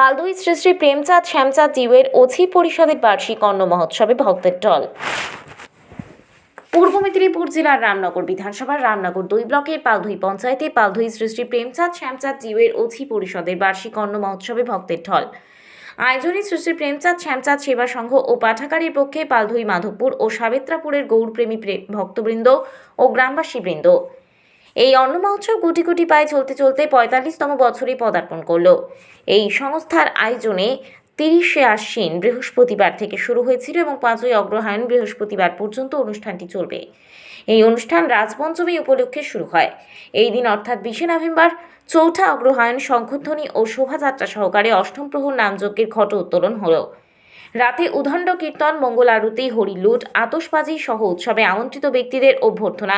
পালদুই শ্রী শ্রী প্রেমচাঁদ শ্যামচাঁদ জিউয়ের অছি পরিষদের বার্ষিক অন্ন মহোৎসবে ভক্তের ঢল। পূর্ব মেদিনীপুর জেলার রামনগর বিধানসভার রামনগর 2 ব্লকের পালদুই পঞ্চায়েতে পালদুই শ্রী শ্রী প্রেমচাঁদ শ্যামচাঁদ জিউয়ের অছি পরিষদের বার্ষিক অন্ন মহোৎসবে ভক্তের ঢল। আয়োজনে শ্রী শ্রী প্রেমচাঁদ শ্যামচাঁদ সেবা সংঘ ও পাঠাগারের পক্ষে পালদুই মাধবপুর ও সাবেত্রাপুরের গৌরপ্রেমী ভক্তবৃন্দ ও গ্রামবাসীবৃন্দ। এই অন্ন মহোৎসব কোটি কোটি পায়ে চলতে চলতে 45তম বছরে পদার্পণ করল। এই সংস্থার আয়োজনে 30শে আশ্বিন বৃহস্পতিবার থেকে শুরু হয়েছিল এবং 5ই অগ্রহায়ণ বৃহস্পতিবার পর্যন্ত অনুষ্ঠানটি চলবে। এই অনুষ্ঠান রাজপঞ্চমী উপলক্ষে শুরু হয়। এই দিন অর্থাৎ 20শে নভেম্বর 4ঠা অগ্রহায়ণ শঙ্খধ্বনি ও শোভাযাত্রা সহকারে অষ্টম প্রহর নামযজ্ঞের ঘট উত্তোলন হল। রাতে উদণ্ড কীর্তন, মঙ্গল আরতি, হরিলুট, আতশবাজি সহ উৎসবে আমন্ত্রিত ব্যক্তিদের অভ্যর্থনা।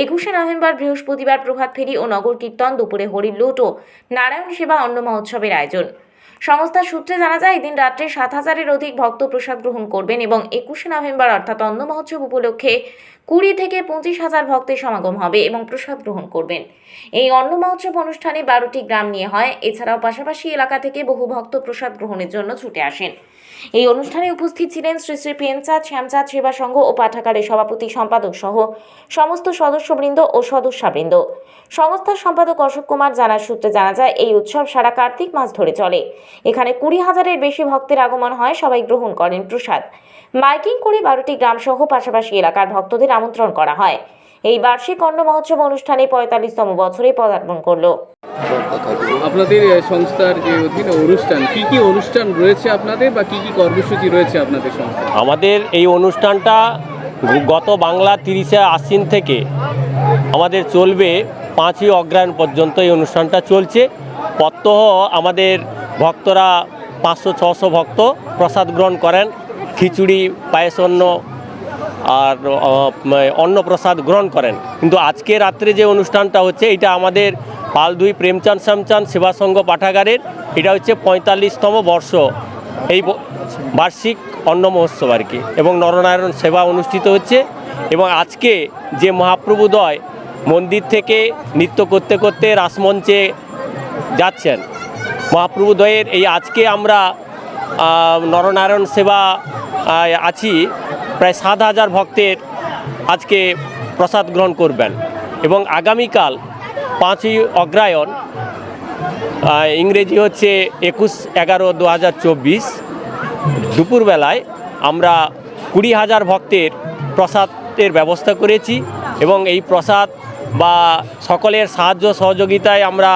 21শে নভেম্বর বৃহস্পতিবার প্রভাত ফেরি ও নগর কীর্তন, দুপুরে হরিলুট ও নারায়ণ সেবা অন্ন মহোৎসবের আয়োজন। সংস্থার সূত্রে জানা যায়, এদিন রাত্রে 7,000-এর অধিক ভক্ত প্রসাদ গ্রহণ করবেন এবং 21শে নভেম্বর অর্থাৎ অন্ন মহোৎসব উপলক্ষে 20 থেকে 25,000 ভক্তের সমাগম হবে এবং প্রসাদ গ্রহণ করবেন। এই অন্ন মহোৎসব অনুষ্ঠানে 12টি গ্রাম নিয়ে হয়। এছাড়াও পাশাপাশি এলাকা থেকে বহু ভক্ত প্রসাদ গ্রহণের জন্য ছুটে আসেন। এই অনুষ্ঠানে উপস্থিত ছিলেন শ্রী শ্রী প্রেমচাঁদ শ্যামচাঁদ সেবা সংঘ ও পাঠাগারের সভাপতি সম্পাদক সহ সমস্ত সদস্যবৃন্দ ও সদস্যবৃন্দ। সংস্থার সম্পাদক অশোক কুমার জানার সূত্রে জানা যায়, এই উৎসব সারা কার্তিক মাস ধরে চলে। এখানে 20,000-এর বেশি ভক্তের আগমন হয়। সবাই গ্রহণ করেন প্রসাদ। মাইকিং করে 12টি গ্রাম সহ পাশাপাশি এলাকার ভক্তদের আমন্ত্রণ করা হয়। এই বার্ষিক অন্ন মহোৎসব অনুষ্ঠানে 45তম বছরে পদার্পণ করল। আপনাদের সংস্থার যে অধীনে অনুষ্ঠান, কি কি অনুষ্ঠান রয়েছে আপনাদের বা কি কি কর্মসূচি রয়েছে আপনাদের সংস্থা? আমাদের এই অনুষ্ঠানটা গত বাংলা 30শে আশ্বিন থেকে আমাদের চলবে 5ই অগ্রহায়ণ পর্যন্ত। এই অনুষ্ঠানটা চলছে। প্রত্যহ আমাদের ভক্তরা 500-600 ভক্ত প্রসাদ গ্রহণ করেন। খিচুড়ি, পায়েস, অন্ন আর অন্নপ্রসাদ গ্রহণ করেন। কিন্তু আজকে রাত্রে যে অনুষ্ঠানটা হচ্ছে, এটা আমাদের পালদুই প্রেমচাঁদ শ্যামচাঁদ সেবা সংঘ পাঠাগারের, এটা হচ্ছে 45তম বর্ষ এই বার্ষিক অন্ন মহোৎসব আর কি, এবং নরনারায়ণ সেবা অনুষ্ঠিত হচ্ছে। এবং আজকে যে মহাপ্রভুদ্বয় মন্দির থেকে নৃত্য করতে করতে রাসমঞ্চে যাচ্ছেন, মহাপ্রভুদ্বয়ের এই আজকে আমরা নরনারায়ণ সেবা আছি। প্রায় 7,000 ভক্তের আজকে প্রসাদ গ্রহণ করবেন এবং আগামীকাল 5ই অগ্রহায়ণ, ইংরেজি হচ্ছে 21/11/2024 দুপুরবেলায় আমরা 20,000 ভক্তের প্রসাদের ব্যবস্থা করেছি এবং এই প্রসাদ বা সকলের সাহায্য সহযোগিতায় আমরা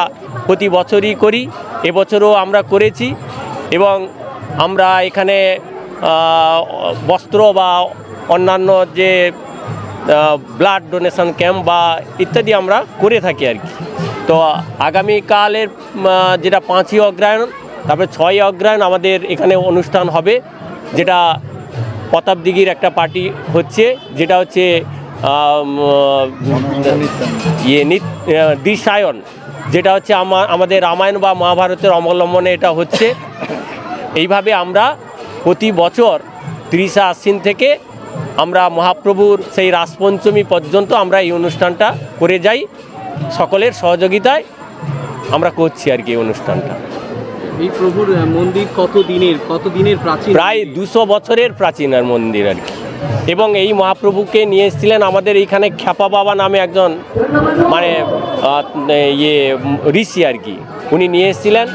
প্রতি বছরই করি। এবছরও আমরা করেছি এবং আমরা এখানে বস্ত্র বা অন্যান্য যে ব্লাড ডোনেশন ক্যাম্প বা ইত্যাদি আমরা করে থাকি আর কি। তো আগামীকালের যেটা 5ই অগ্রহায়ণ, তারপরে 6ই অগ্রহায়ণ আমাদের এখানে অনুষ্ঠান হবে, যেটা প্রতাপদিঘির একটা পার্টি হচ্ছে, যেটা হচ্ছে দৃশ্যায়ন, যেটা হচ্ছে আমাদের রামায়ণ বা মহাভারতের অবলম্বনে এটা হচ্ছে। এইভাবে আমরা প্রতি বছর 30শে আশ্বিন থেকে আমরা মহাপ্রভুর সেই রাসপঞ্চমী পর্যন্ত আমরা এই অনুষ্ঠানটা করে যাই। সকলের সহযোগিতায় আমরা করছি আর কি এই অনুষ্ঠানটা। এই প্রভুর মন্দির কত দিনের প্রাচীন? প্রায় 200 বছরের প্রাচীন আর মন্দির আর কি। এবং এই মহাপ্রভুকে নিয়ে এসেছিলেন আমাদের এইখানে খ্যাপা বাবা নামে একজন মানে ঋষি আর কি। উনি নিয়ে এসেছিলেন,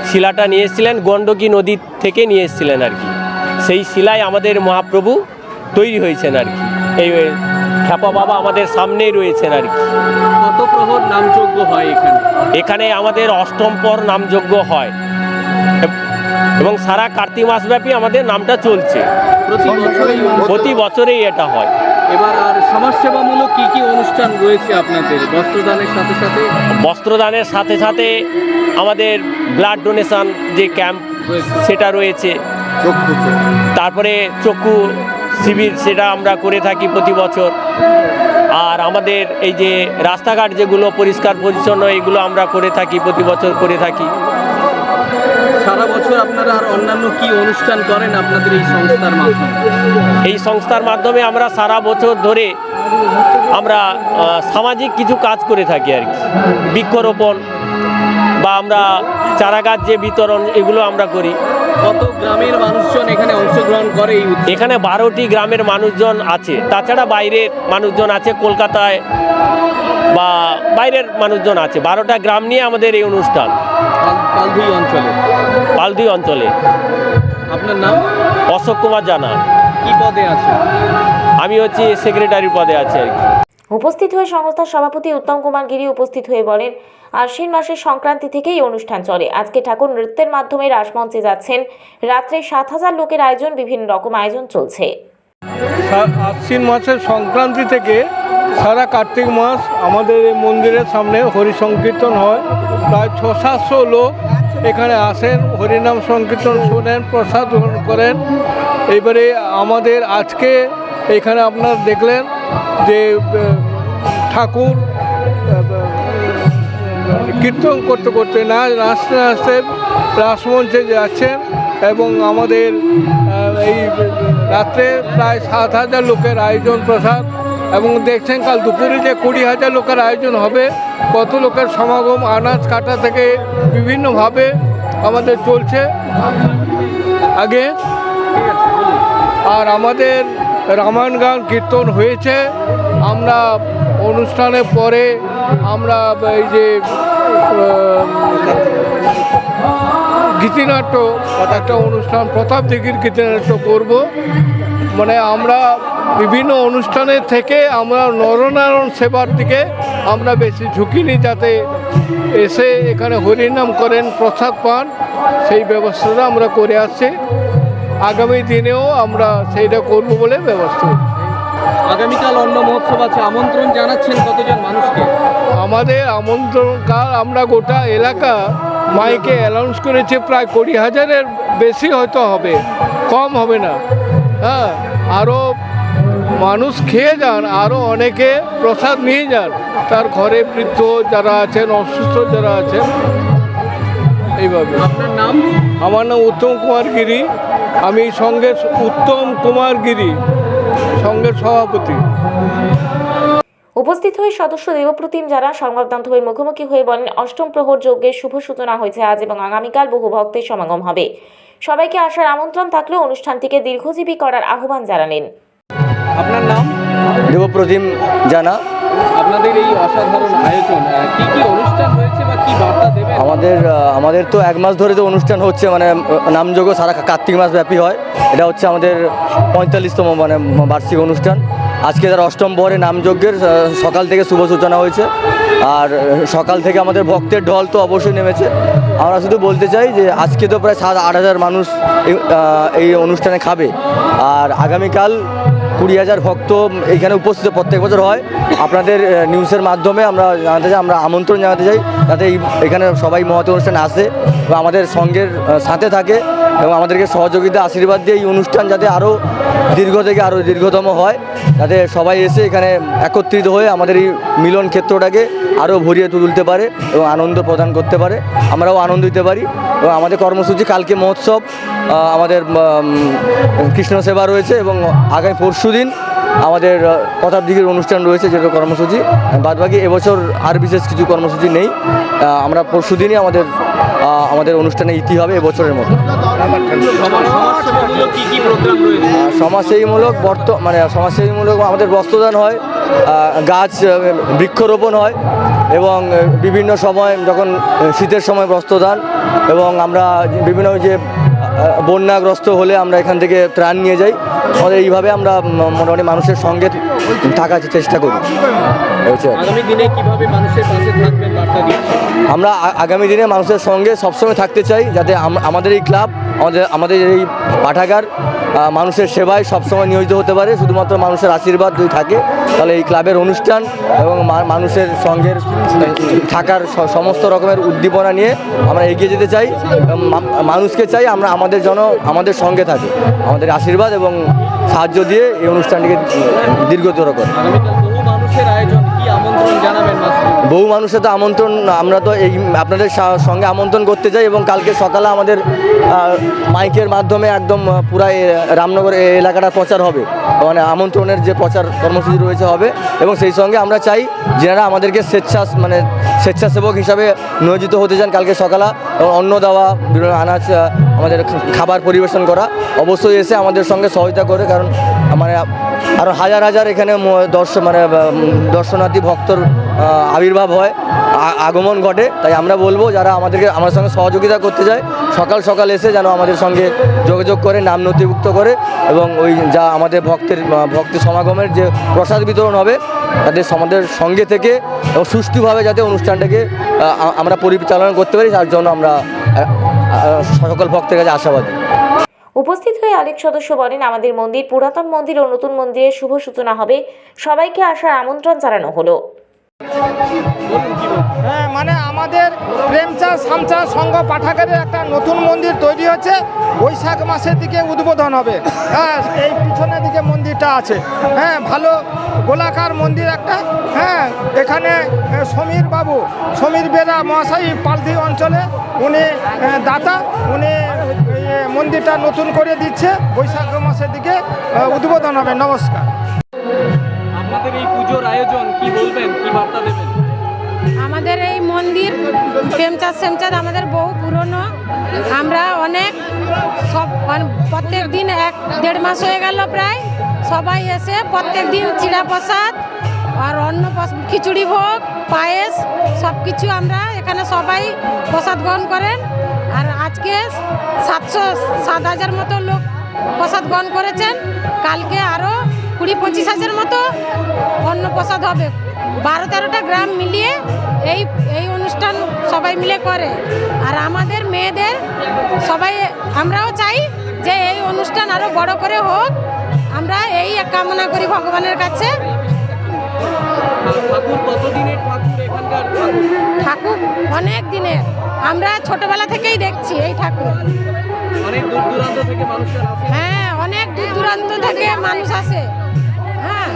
শিলাটা নিয়ে এসেছিলেন গণ্ডকী নদী থেকে নিয়ে এসেছিলেন আর কি। সেই শিলায় আমাদের মহাপ্রভু তৈরি হয়েছেন আর কি। এই খ্যাপা বাবা আমাদের সামনেই রয়েছেন আর কি। কত প্রহর নামযজ্ঞ হয় এখানে? এখানে আমাদের অষ্টম প্রহর নামযজ্ঞ হয় এবং সারা কার্তিক মাসব্যাপী আমাদের নামটা চলছে। প্রতি বছরেই এটা হয়। এবার আর সমাজসেবামূলক কি কি অনুষ্ঠান রয়েছে আপনাদের? বস্ত্রদানের সাথে সাথে আমাদের ব্লাড ডোনেশন যে ক্যাম্প সেটা রয়েছে। তারপরে চক্ষু শিবির, সেটা আমরা করে থাকি প্রতি বছর। আর আমাদের এই যে রাস্তাঘাট যেগুলো পরিষ্কার পরিচ্ছন্ন, এগুলো আমরা করে থাকি, প্রতি বছর করে থাকি। সারা বছর আপনারা আর অন্যান্য কি অনুষ্ঠান করেন আপনাদের এই সংস্থার মাধ্যমে? এই সংস্থার মাধ্যমে আমরা সারা বছর ধরে আমরা সামাজিক কিছু কাজ করে থাকি আর কি। বৃক্ষরোপণ, বা আমরা চারা গাছ যে বিতরণ এগুলো আমরা করি। কত গ্রামের মানুষজন এখানে অংশগ্রহণ করে এই উৎসবে? এখানে 12টি গ্রামের মানুষজন আছে, তাছাড়া বাইরের মানুষজন আছে, কলকাতায় বা বাইরের মানুষজন আছে। 12টা গ্রাম নিয়ে আমাদের এই অনুষ্ঠান পালধুই অঞ্চলে। পালধুই অঞ্চলে। আপনার নাম? অশোক কুমার জানা। কি পদে আছে? আমি হচ্ছে সেক্রেটারি পদে আছি আর কি। উপস্থিত হয়ে সংস্থার সভাপতি উত্তম কুমার গিরি উপস্থিত হয়ে বলেন, আশ্বিন মাসের সংক্রান্তি থেকেই অনুষ্ঠান চলে। আজকে ঠাকুর নৃত্যের মাধ্যমে রাসমঞ্চে যাচ্ছেন। রাত্রে 7,000 লোকের আয়োজন, বিভিন্ন রকম আয়োজন চলছে। আশ্বিন মাসের সংক্রান্তি থেকে সারা কার্তিক মাস আমাদের এই মন্দিরের সামনে হরি সংকীর্তন হয়। প্রায় 600-700 লোক এখানে আসেন, হরিনাম সংকীর্তন শোনেন, প্রসাদ গ্রহণ করেন। এবারে আমাদের আজকে এখানে আপনারা দেখলেন যে ঠাকুর কীর্তন করতে করতে নাচতে নাচতে রাসমঞ্চে যাচ্ছেন এবং আমাদের এই রাত্রে প্রায় 7,000 লোকের আয়োজন প্রসাদ, এবং দেখছেন কাল দুপুরে যে 20,000 লোকের আয়োজন হবে। কত লোকের সমাগম, আনাজ কাটা থেকে বিভিন্নভাবে আমাদের চলছে আগে। আর আমাদের রামায়ণ গান কীর্তন হয়েছে। আমরা অনুষ্ঠানের পরে আমরা এই যে গীতিনাট্য একটা অনুষ্ঠান, প্রতাপ দিঘির গীতিনাট্য করব। মানে আমরা বিভিন্ন অনুষ্ঠানের থেকে আমরা নরনারায়ণ সেবার দিকে আমরা বেশি ঝুঁকি নিই, যাতে এসে এখানে হরিনাম করেন, প্রসাদ পান, সেই ব্যবস্থাটা আমরা করে আসছি। আগামী দিনেও আমরা সেইটা করব বলে ব্যবস্থা। আগামীকাল অন্ন মহোৎসব আছে, আমন্ত্রণ জানাচ্ছেন কতজন মানুষকে? আমাদের আমন্ত্রণ কাল আমরা গোটা এলাকা মাইকে অ্যানাউন্স করেছে, প্রায় 20,000-এর বেশি হয়তো হবে, কম হবে না। হ্যাঁ, আরও মানুষ খেয়ে যান, আরও অনেকে প্রসাদ নিয়ে যান তার ঘরে, বৃদ্ধ যারা আছেন, অসুস্থ যারা আছেন, এইভাবে। আপনার নাম? আমার নাম উত্তম কুমার গিরি। আমি সঙ্গের উত্তম কুমার গিরি, সঙ্গের সভাপতি। উপস্থিত হয়ে সদস্য দেবপ্রতিম যারা সংবাদ মাধ্যমের মুখোমুখি হয়ে বলেন, অষ্টম প্রহর যজ্ঞের শুভ সূচনা হয়েছে আজ এবং আগামীকাল বহু ভক্তের সমাগম হবে। সবাইকে আসার আমন্ত্রণ থাকলেও অনুষ্ঠানটিকে দীর্ঘজীবী করার আহ্বান জানালেন। আপনার নাম? দেবপ্রতিম জানা। আপনাদের এই অসাধারণ আয়োজন, কি কি অনুষ্ঠান হয়েছে বা কি বার্তা দেবে? আমাদের তো 1 মাস ধরে তো অনুষ্ঠান হচ্ছে, মানে নামযজ্ঞ সারা কার্তিক মাস ব্যাপী হয়। এটা হচ্ছে আমাদের 45তম মানে বার্ষিক অনুষ্ঠান। আজকে তার অষ্টম প্রহরে নামযজ্ঞের সকাল থেকে শুভ সূচনা হয়েছে। আর সকাল থেকে আমাদের ভক্তের ঢল তো অবশ্যই নেমেছে। আমরা শুধু বলতে চাই যে আজকে তো প্রায় 7-8 মানুষ এই অনুষ্ঠানে খাবে। আর আগামীকাল 20,000 ভক্ত এইখানে উপস্থিত প্রত্যেক বছর হয়। আপনাদের নিউজের মাধ্যমে আমরা জানাতে চাই, আমরা আমন্ত্রণ জানাতে চাই যাতে এখানে সবাই মহৎ অনুষ্ঠানে আসে এবং আমাদের সঙ্গের সাথে থাকে এবং আমাদেরকে সহযোগিতা আশীর্বাদ দিয়ে এই অনুষ্ঠান যাতে আরও দীর্ঘ থেকে আরও দীর্ঘতম হয়, যাতে সবাই এসে এখানে একত্রিত হয়ে আমাদের এই মিলন ক্ষেত্রটাকে আরও ভরিয়ে তুলতে পারে এবং আনন্দ প্রদান করতে পারে, আমরাও আনন্দ দিতে পারি। এবং আমাদের কর্মসূচি কালকে মহোৎসব, আমাদের কৃষ্ণ সেবা রয়েছে এবং আগামী পরশুদিন আমাদের প্রতাপ দিঘির অনুষ্ঠান রয়েছে, যেটা কর্মসূচি। বাদবাকি এবছর আর বিশেষ কিছু কর্মসূচি নেই। আমরা পরশুদিনই আমাদের অনুষ্ঠানে ইতি হবে এবছরের মতো। সমাজসেবীমূলক সমাজসেবীমূলক আমাদের বস্ত্রদান হয়, গাছ বৃক্ষরোপণ হয় এবং বিভিন্ন সময় যখন শীতের সময় বস্ত্রদান, এবং আমরা বিভিন্ন যে বন্যাগ্রস্ত হলে আমরা এখান থেকে ত্রাণ নিয়ে যাই। আমাদের এইভাবে আমরা মোটামুটি মানুষের সঙ্গে থাকার চেষ্টা করি। আগামী দিনে কিভাবে মানুষের পাশে থাকবেন বার্তা দিচ্ছেন? আমরা আগামী দিনে মানুষের সঙ্গে সবসময় থাকতে চাই, যাতে আমাদের এই ক্লাব, আমাদের এই পাঠাগার মানুষের সেবায় সবসময় নিয়োজিত হতে পারে। শুধুমাত্র মানুষের আশীর্বাদ যদি থাকে তাহলে এই ক্লাবের অনুষ্ঠান এবং মানুষের সঙ্গে থাকার সমস্ত রকমের উদ্দীপনা নিয়ে আমরা এগিয়ে যেতে চাই। মানুষকে চাই আমাদের সঙ্গে থাকে, আমাদের আশীর্বাদ এবং সাহায্য দিয়ে এই অনুষ্ঠানটিকে দীর্ঘতর করে। আগামীকাল বহু মানুষের আয়োজন, কি আমন্ত্রণ জানাবেন? বহু মানুষের তো আমন্ত্রণ, আমরা তো এই আপনাদের সঙ্গে আমন্ত্রণ করতে চাই এবং কালকে সকালে আমাদের মাইকের মাধ্যমে একদম পুরা রামনগর এলাকাটা প্রচার হবে, মানে আমন্ত্রণের যে প্রচার কর্মসূচি রয়েছে হবে। এবং সেই সঙ্গে আমরা চাই যারা আমাদেরকে স্বেচ্ছাসেবক হিসাবে নিয়োজিত হতে চান কালকে সকালে অন্ন দেওয়া, বিভিন্ন আনাজ আমাদের খাবার পরিবেশন করা, অবশ্যই এসে আমাদের সঙ্গে সহায়তা করে, কারণ মানে আরও হাজার হাজার এখানে দর্শনার্থী ভক্তর আবির্ভাব হয়, আগমন ঘটে। তাই আমরা বলবো যারা আমাদের সঙ্গে সহযোগিতা করতে যায় সকাল সকাল এসে যেন আমাদের সঙ্গে যোগাযোগ করে, নাম নথিভুক্ত করে, এবং ওই যা আমাদের ভক্তের সমাগমের যে প্রসাদ বিতরণ হবে তাদের আমাদের সঙ্গে থেকে এবং সুষ্ঠুভাবে যাতে অনুষ্ঠানটাকে আমরা পরিচালনা করতে পারি, তার জন্য আমরা সকল ভক্তের কাছে আশাবাদী। উপস্থিত হয়ে আরেক সদস্য বলেন, আমাদের মন্দির পুরাতন মন্দির ও নতুন মন্দিরের শুভ সূচনা হবে, সবাইকে আসার আমন্ত্রণ জানানো হলো। হ্যাঁ, মানে আমাদের প্রেমচাঁদ শ্যামচাঁদ সংঘ পাঠাগারের একটা নতুন মন্দির তৈরি হচ্ছে, বৈশাখ মাসের দিকে উদ্বোধন হবে। হ্যাঁ, এই পিছনের দিকে মন্দিরটা আছে, হ্যাঁ, ভালো গোলাকার মন্দির একটা। হ্যাঁ, এখানে সমীর বেরা মহাশয় পালদি অঞ্চলে উনি দাতা, উনি মন্দিরটা নতুন করে দিচ্ছে, বৈশাখ মাসের দিকে উদ্বোধন হবে। নমস্কার। আপনাদের এই পুজোর আয়োজন কি বলবেন, কি বার্তা দেবেন? আমাদের এই মন্দির প্রেমচাঁদ শ্যামচাঁদ আমাদের বহু পুরনো, আমরা অনেক প্রত্যেক দিন 1-1.5 মাস হয়ে গেল প্রায়, সবাই এসে প্রত্যেক দিন চিড়া প্রসাদ আর অন্ন খিচুড়ি ভোগ, পায়েস সব কিছু আমরা এখানে সবাই প্রসাদ গ্রহণ করেন। আর আজকে 700-7,000 মতো লোক প্রসাদ গ্রহণ করেছেন, কালকে আরও 20-25,000 মতো অন্ন প্রসাদ হবে। 12-13টা গ্রাম মিলিয়ে এই অনুষ্ঠান সবাই মিলে করে। আর আমাদের মেয়েদের সবাই, আমরাও চাই যে এই অনুষ্ঠান আরও বড় করে হোক, আমরা এই কামনা করি ভগবানের কাছে। ঠাকুর অনেক দিনের, আমরা ছোটবেলা থেকেই দেখছি এই ঠাকুর। হ্যাঁ, অনেক দূর দূরান্ত থেকে মানুষ আসে। হ্যাঁ,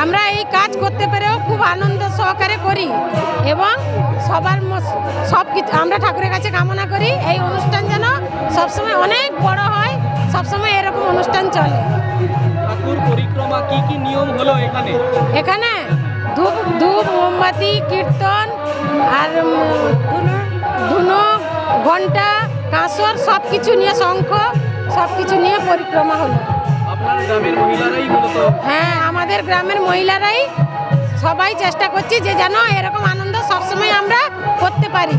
আমরা এই কাজ করতে পেরেও খুব আনন্দ সহকারে করি এবং সব কিছু আমরা ঠাকুরের কাছে কামনা করি এই অনুষ্ঠান যেন সবসময় অনেক বড় হয়, সবসময় এরকম অনুষ্ঠান চলে। ঠাকুর পরিক্রমা কি কি নিয়ম হলো এখানে? এখানে ধূপ মোমবাতি, কীর্তন আর ধুনো, ঘণ্টা, কাঁসর সব কিছু নিয়ে, শঙ্খ সব কিছু নিয়ে পরিক্রমা হলো। আপনার গ্রামের মহিলারাই মূলত? হ্যাঁ, আমাদের গ্রামের মহিলারাই সবাই চেষ্টা করছি যে যেন এরকম আনন্দ সবসময় আমরা করতে পারি।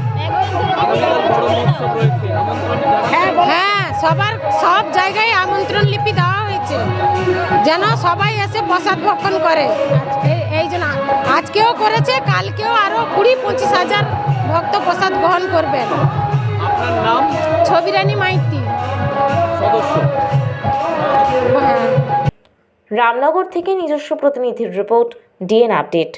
হ্যাঁ, সব জায়গায় আমন্ত্রণ লিপি দেওয়া হয়েছে যেন সবাই এসে প্রসাদ ভক্ষণ করে। এই জন্য আজকেও করেছে, কালকেও আরও 20-25,000 ভক্ত প্রসাদ গ্রহণ করবেন। আপনার নাম? ছবিরানী মাইতি, সদস্য। রামনগর থেকে নিজস্ব প্রতিনিধির রিপোর্ট, ডিএন আপডেট।